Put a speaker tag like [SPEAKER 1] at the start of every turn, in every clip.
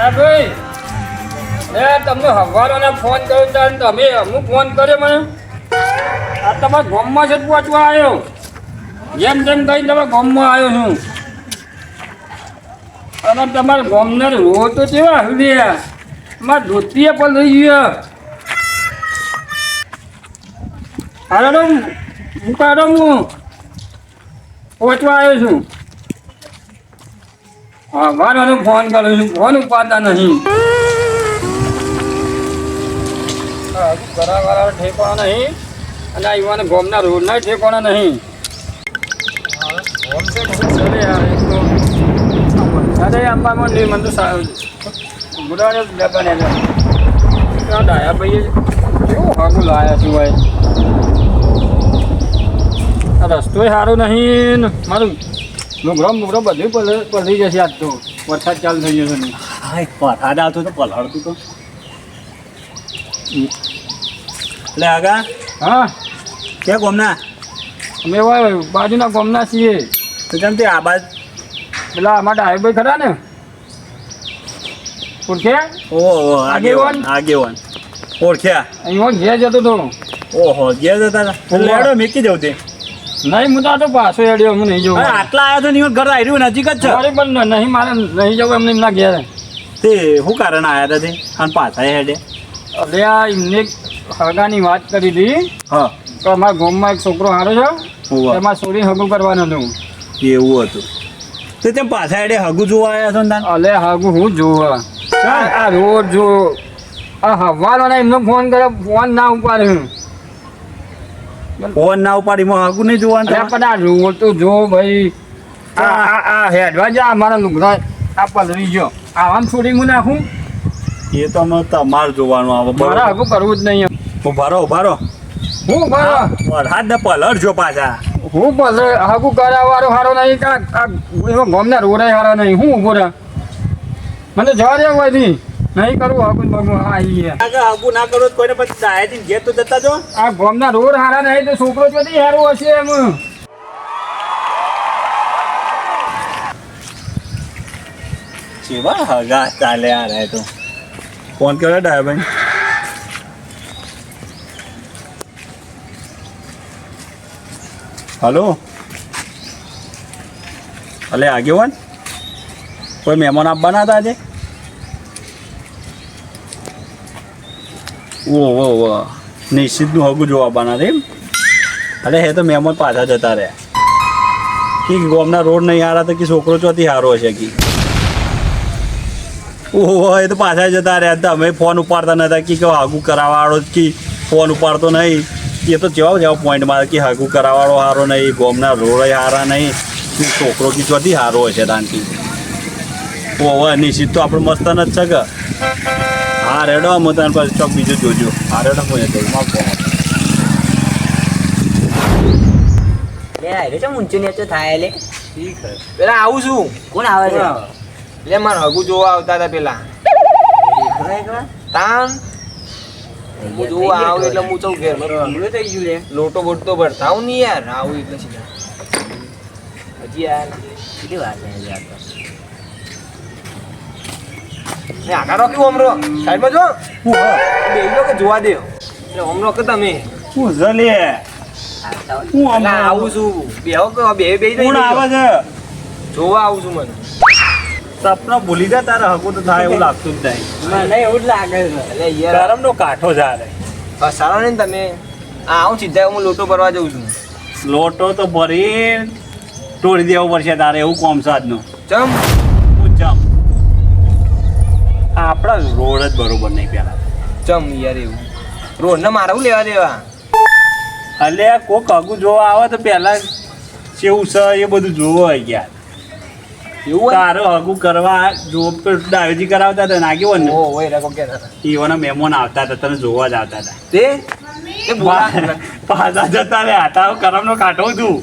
[SPEAKER 1] હા ભાઈ તમને હવારોને ફોન કર્યો ત્યારે તમે અમુક ફોન કર્યો મને આ તમારા ગામમાં જ પહોંચવા આવ્યો જેમ તેમ કઈ તમે ગામમાં આવ્યો છું અને તમારા ગામને રો તો કેવા હલ્યા મારા ધોતીએ પણ લઈ ગયા હાલો હું કાઢો હું પહોંચવા આવ્યો છું હા મારો ફોન કરું છું ફોન ઉપાડતા નહીં કરાવાળા ઠેકાણા નહીં અને આ યુવાને ગોમના રોડના ઠેકાણા નહીં અરે અંબામાં નહીં મને તો ગુડાને બને ડાયા ભાઈ કેવું હાગું લાયા છું ભાઈ આ રસ્તોય સારો નહીં મારું લુગડો બધું પલળી જશે આજ તો વરસાદ ચાલુ થઈ જશે નહીં
[SPEAKER 2] હા વરસાદ આવતો તો પલળતું તો એટલે આગા
[SPEAKER 1] હા
[SPEAKER 2] ક્યાં ગોમના
[SPEAKER 1] અમે બાજુના ગામના છીએ
[SPEAKER 2] તો કેમ તે આ બાજ
[SPEAKER 1] પેલા અમારા ડાયભાઈ ખરા ને ઓળખ્યા
[SPEAKER 2] ઓહો આગેવાન ઓળખ્યા
[SPEAKER 1] અહીં ઘેર જતો હતો
[SPEAKER 2] ઓહો ઘેર જતા હતા લેડો મેકી જવું તે
[SPEAKER 1] નહીં હું તો પાછો એડ્યો હું નહીં જવું
[SPEAKER 2] આટલા આવ્યા તો નહીં ઘર આવ્યું નજીક જ છે
[SPEAKER 1] અરે પણ નહીં મારે નહીં જવું એમને એમના ઘેર
[SPEAKER 2] તે શું કારણ આવ્યા હતા તે અને પાછા હેડે
[SPEAKER 1] અરે આ એમને હગાની વાત કરી હતી
[SPEAKER 2] હા
[SPEAKER 1] તો અમારા ગામમાં એક છોકરો હારો છે એમાં છોરી હગું કરવાનું હતું
[SPEAKER 2] એવું હતું તો તેમ પાછા હેડે હગું જોવા આવ્યા છો ને
[SPEAKER 1] અલે હગું હું જોવા આ રોડ જો આ હવાનો એમનો ફોન કર્યો ફોન ના ઉપાડ્યો
[SPEAKER 2] ફોન ના ઉપાડીમાં હગું નહીં જોવાનું
[SPEAKER 1] પણ આ રોડ તો જો ભાઈ આ હેડવા જા અમારા લુગડા આ પલરી ગયો આવામ છોડી હું નાખું
[SPEAKER 2] એ તો અમે તમારે જોવાનું આવે
[SPEAKER 1] મારે હગું કરવું જ નહીં
[SPEAKER 2] ઉભારો
[SPEAKER 1] હું બરો
[SPEAKER 2] વરસાદ ને પલળજો પાછા
[SPEAKER 1] હું ભલે હગું કરાવવાનો હારો નહીં એમાં ગામના રોડાય હારા નહીં હું ઉભો રહ્યા મને જવા દે કોઈ નહીં કરું હગું બગું આવી
[SPEAKER 2] હગું ના કરો કોઈને પછી ડાયાથી ઘેર તો જતા જો
[SPEAKER 1] આ ગામના રોડ હારા નહીં તો છોકરો ક્યાંથી હારો હશે એમ
[SPEAKER 2] કેવા હગા ચાલે આ રહે તો ફોન કર્યો ડાયાભાઈ હલો અલે આગેવાન કોઈ મહેમાન આપવાના હતા આજે ઓહો નિશ્ચિતનું હગું જોવા આવવાના એમ અરે હે તો મહેમાન પાછા જતા રહ્યા કે ગામના રોડ નહીં હારા તો કે છોકરો ચોથી હારો હશે કે ઓહો એ તો પાછા જતા રહ્યા હતા અમે ફોન ઉપાડતા નતા કે હગું કરાવવાળો કે ફોન ઉપાડતો નહીં એ તો જેવા પોઈન્ટમાં કે હગું કરાવવાળો હારો નહીં ગામના રોડ હારા નહીં છોકરો કે ચોથી હારો હશે તાનથી ઓહો નિશ્ચિત તો આપણે મસ્ત જ છે કે હા રેડો હું તને પછી ચોક બીજું જોજો હા રેડો હું એ કહું
[SPEAKER 3] ઊંચું નીચું થાય લે
[SPEAKER 2] ઠીક છે
[SPEAKER 4] પેલા આવું છું
[SPEAKER 3] કોણ આવે છે
[SPEAKER 4] એટલે મારે હગું જોવા આવતા હતા પેલા તાન હું જોવા આવું એટલે હું ચૌ ઘેર
[SPEAKER 3] પૂરું થઈ ગયું લે
[SPEAKER 4] લોટો બોટો ભરતા આવું નહીં યાર આવું એટલે સીધા હજી યાર
[SPEAKER 3] કેટલી વાર છે હજી આ તો?
[SPEAKER 4] આગા રોક્યું અમરો સાઈડમાં જો બેજો કે જોવા દે એટલે અમરો કે તમે
[SPEAKER 2] શું છે લે
[SPEAKER 3] આવતા હોય.
[SPEAKER 2] હું
[SPEAKER 4] એટલે આવું છું બેહો કે બે
[SPEAKER 2] કોણ આવે છે
[SPEAKER 4] જોવા આવું છું મને
[SPEAKER 2] સપના ભૂલી જાય તારા હગું તો થાય એવું લાગતું જ નહીં
[SPEAKER 3] મને એવું જ લાગે છે
[SPEAKER 4] એટલે યાર
[SPEAKER 2] ગરમનો કાંઠો જાય
[SPEAKER 4] સારા ને તમે આવું સીધા હું લોટો ભરવા જઉં છું
[SPEAKER 2] લોટો તો ભરી તોડી દેવો પડશે તારે એવું કોમ છે આજનું
[SPEAKER 4] ચમ
[SPEAKER 2] ચમ આપણા રોડ જ બરોબર નહીં પેલા
[SPEAKER 4] ચમ યાર એવું રોડ ને મારે લેવા દેવા
[SPEAKER 2] એટલે કોક હગું જોવા આવે તો પેલા કેવું છે એ બધું જોવો હોય યાર
[SPEAKER 4] એવું હોય
[SPEAKER 2] તારો હગું કરવા જો ડાયોજી કરાવતા હતા નાગ્યો ને
[SPEAKER 4] ઓ હોય રાખો કે
[SPEAKER 2] એવાના મહેમાન આવતા હતા તને જોવા જ આવતા હતા
[SPEAKER 4] તે એ બોલા
[SPEAKER 2] પાછા જતા રે તારો કરમનો કાંઠો તું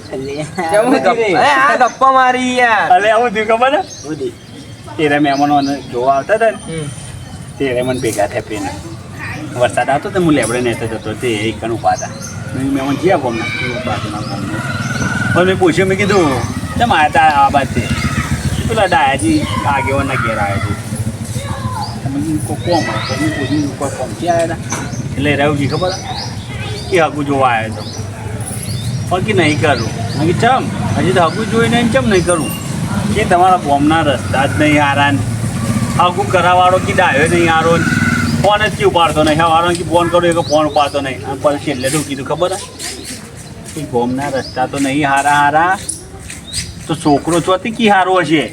[SPEAKER 4] આ ગપ્પા મારી યાર
[SPEAKER 2] અલે આવું થયું ખબર ને તેરે મહેમાનો જોવા આવતા હતા ને તેરે મને ભેગા થયા પેને વરસાદ આવતો તો હું લેબડે નેતો જતો તે એક કણ ઉભા હતા મહેમાન જ્યાં ગમના બાજુના ગમનો પણ મેં પૂછ્યું મેં કીધું કેમ આવ્યા હતા આ બાજુ પેલા ડાયાજી આગેવાનના ઘેર આવ્યા છે મને કોમ હતું કોઈ પહોંચી આવ્યા હતા એટલે રહેવું ખબર કે હગું જોવા આવ્યો હતો બાકી નહીં કરું બાકી ચમ હજી તો હગું જોઈને ચમ નહીં કરું એ તમારા બોમના રસ્તા જ નહીં આરાન હગું કરાવવાળો કે ડાયો નહીં આરો ફોન જ કે ઉપાડતો નહીં હવારો કે ફોન કરું એ ફોન ઉપાડતો નહીં આ પછી છેલ્લે શું કીધું ખબર એ બોમના રસ્તા તો નહીં હારા હારા તો છોકરો ચોથી કી હારો હશે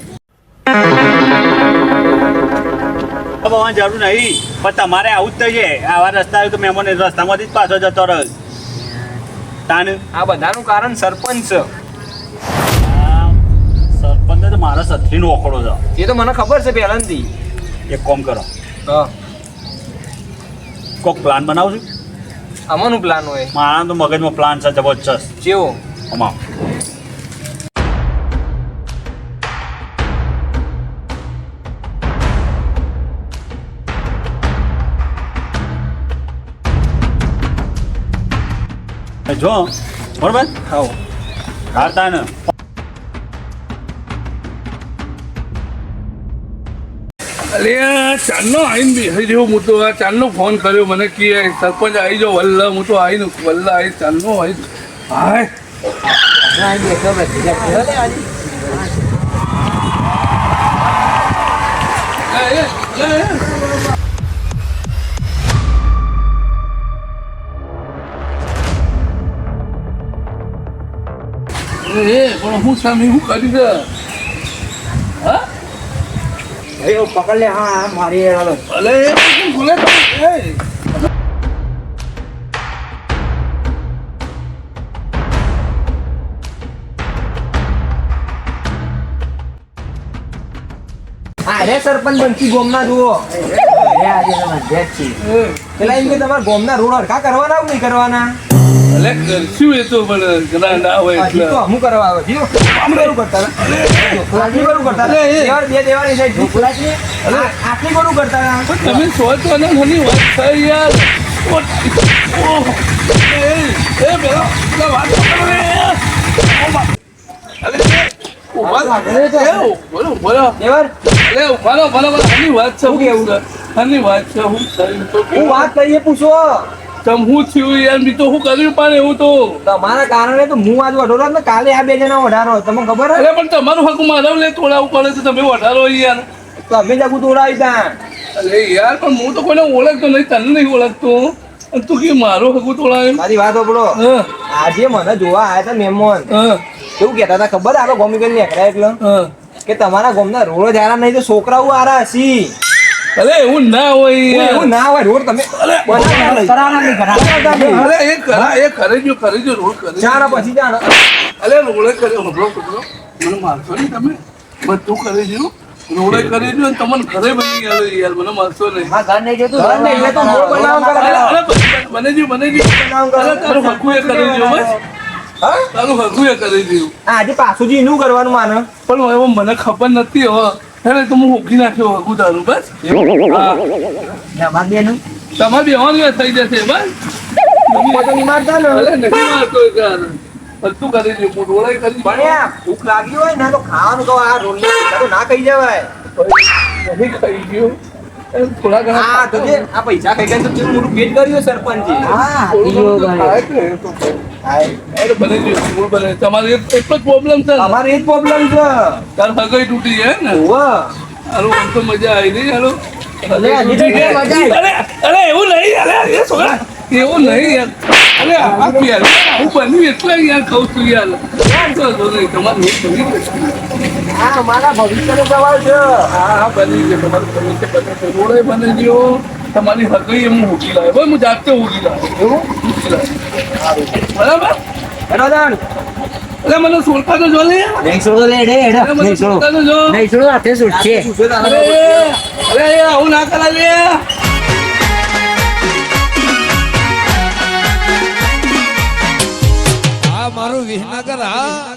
[SPEAKER 2] ભગવાન જરૂર નહીં પણ તમારે આવું જ થશે આવા રસ્તા આવ્યું તો મહેમાન રસ્તામાંથી જ પાછો જતો રહ્યો તાન
[SPEAKER 4] આ બધાનું કારણ સરપંચ છે.
[SPEAKER 2] સરપંચ તો મારા સત્રીનો ઓખડો છે
[SPEAKER 4] એ તો મને ખબર છે પહેલાંથી.
[SPEAKER 2] એક કામ કરો
[SPEAKER 4] હા
[SPEAKER 2] કોઈક પ્લાન બનાવશું
[SPEAKER 4] આમાંનું પ્લાન હોય
[SPEAKER 2] મારા તો મગજમાં પ્લાન છે જબરજસ્ત
[SPEAKER 4] જેવો
[SPEAKER 2] અમાવ જો બરોબર
[SPEAKER 4] હા
[SPEAKER 2] હારતા ને
[SPEAKER 5] અરે ચાલનો આવીને બેસી રહ્યો હું તો આ ચાલનો ફોન કર્યો મને કે સરપંચ આવી જાઓ વલ્લા હું તો આવીને વલ્લા આવી ચાલનો આવી હાય પણ હું સામે હું કરી દે હા
[SPEAKER 3] પકડ લે હા મારી
[SPEAKER 5] અલે બોલે
[SPEAKER 4] અરે સરપંચ બંકી ગોમના જુઓ પેલા એમ કે તમારા ગોમના રોડ હરખા કરવાના કે નહીં કરવાના?
[SPEAKER 5] અલે કરશું એ તો પણ ઘણા ના હોય
[SPEAKER 4] હજી તો
[SPEAKER 5] એટલે
[SPEAKER 4] અમુક કરવા આવે જીઓ આમ કરું કરતા હતા. આટલી કરું કરતા હતા. દેવાળ બે દેવાળની સાઈડ આટલી કરું કરતા હતા.
[SPEAKER 5] તમે સોચો ને ઘણી વાત થઈ યાર પેલા વાત કરો રે બોલો બોલો
[SPEAKER 4] દેવાળ
[SPEAKER 5] અરે ઉભારો બરાબર આની વાત છે હું આની વાત છે હું
[SPEAKER 4] હું વાત કરીએ પૂછો
[SPEAKER 5] તમ હું થયું યાર મેં તો હું કર્યું પણ એવું તો
[SPEAKER 4] તમારા કારણે તો હું આજ વઢોરો ને કાલે આ બે જણા વઢારો તમને ખબર હે?
[SPEAKER 5] અરે પણ તમારું હક મારા લે તોડાવું પડે તો તમે વધારો યાર
[SPEAKER 4] તો અમે જાગું તોડાવી તા
[SPEAKER 5] અરે યાર પણ હું તો કોઈને ઓળખતો નહીં તને નહીં ઓળખતો અને તું કે મારો હકું તોડાવે
[SPEAKER 4] મારી વાત સાંભળો
[SPEAKER 5] હા
[SPEAKER 4] આજે મને જોવા આવ્યા હતા મહેમાન
[SPEAKER 5] હા
[SPEAKER 4] કેવું કહેતા હતા ખબર આપણે ગોમી કરી નીકળ્યા એટલે
[SPEAKER 5] હા
[SPEAKER 4] કે તમારા ગામના રોડ જ આરા નહીં તો છોકરાઓ આરા હસી
[SPEAKER 5] અરે એવું ના હોય યાર
[SPEAKER 4] એવું ના હોય રોડ તમે
[SPEAKER 5] અરે એ કરી જો રોડ કરી
[SPEAKER 4] ચાર પછી જાણ
[SPEAKER 5] અરે રોડે કર્યો હબળો કૂતરો મને મારશો નહીં તમે બધું કરી જો રોડે કરી જો તમને ઘરે બની ગયા યાર મને મારશો નહીં
[SPEAKER 3] ઘર નહીં જતું
[SPEAKER 4] ઘર નહીં, એ તો રોડ બનાવવા કરે.
[SPEAKER 5] બને જો અરે તારું હકું એ કરી જો બસ
[SPEAKER 4] હા?
[SPEAKER 5] તારું હકું એ કરી દઉં
[SPEAKER 4] આજે પાછું જ એનું કરવાનું માને
[SPEAKER 5] પણ હવે મને ખબર નથી હવે એટલે તો હું હોકી નાખ્યો હકું તારું બસ હા તમારે બેવાનું થઈ જશે બસ
[SPEAKER 4] પપ્પા તો નહીં મારતા ને
[SPEAKER 5] અરે નથી મારતો યાર બધું કરી દઉં હું રોડે કરી
[SPEAKER 4] ભણ્યા ભૂખ લાગી હોય ને તો ખાવાનું તો આ રોડ તો ના ખાઈ જવાય
[SPEAKER 5] નહીં ખાઈ ગયો એમ થોડા ઘણા
[SPEAKER 4] હા તો જે આ પૈસા ખાઈ ગયા તો ચેવું મોટું પેટ કર્યું સરપંચે
[SPEAKER 5] અરે બને છે મૂળ બને તમારે એટલો જ પ્રોબ્લેમ છે ને?
[SPEAKER 4] અમારે એ જ પ્રોબ્લેમ છે
[SPEAKER 5] તાર હગાઈ તૂટી જાય ને
[SPEAKER 4] હોવે.
[SPEAKER 5] હાલો આમ તો મજા આવી નહીં હાલો
[SPEAKER 4] હજી તો કેમ મજા આવી?
[SPEAKER 5] અરે એવું નહીં અરે એ છોકરા એવું નહીં યાર અરે આ યાર હું બન્યું એટલે યાર કહું છું યાર તો નહીં તમારે રોજ બની જશે.
[SPEAKER 4] આ અમારા ભવિષ્યનો સવાલ છે
[SPEAKER 5] હા બની ગયો તમારું ભવિષ્ય બને છે રોડે બને ગયો તમારી હગાઈ એમ હોકી લાવે ભાઈ હું જાતે હોકી લાવે
[SPEAKER 4] એવું
[SPEAKER 5] હોકી લાવે બરાબર
[SPEAKER 4] બરાબર
[SPEAKER 5] એટલે મને સોલતા તો જો ને
[SPEAKER 3] નહીં છોડો લે
[SPEAKER 5] અરે મને સોલતા તો જો
[SPEAKER 3] નહીં છોડો હાથે છૂટશે
[SPEAKER 4] શું છે તારે?
[SPEAKER 5] અરે આવું ના કરાવે
[SPEAKER 6] આ મારું વિસનગર હા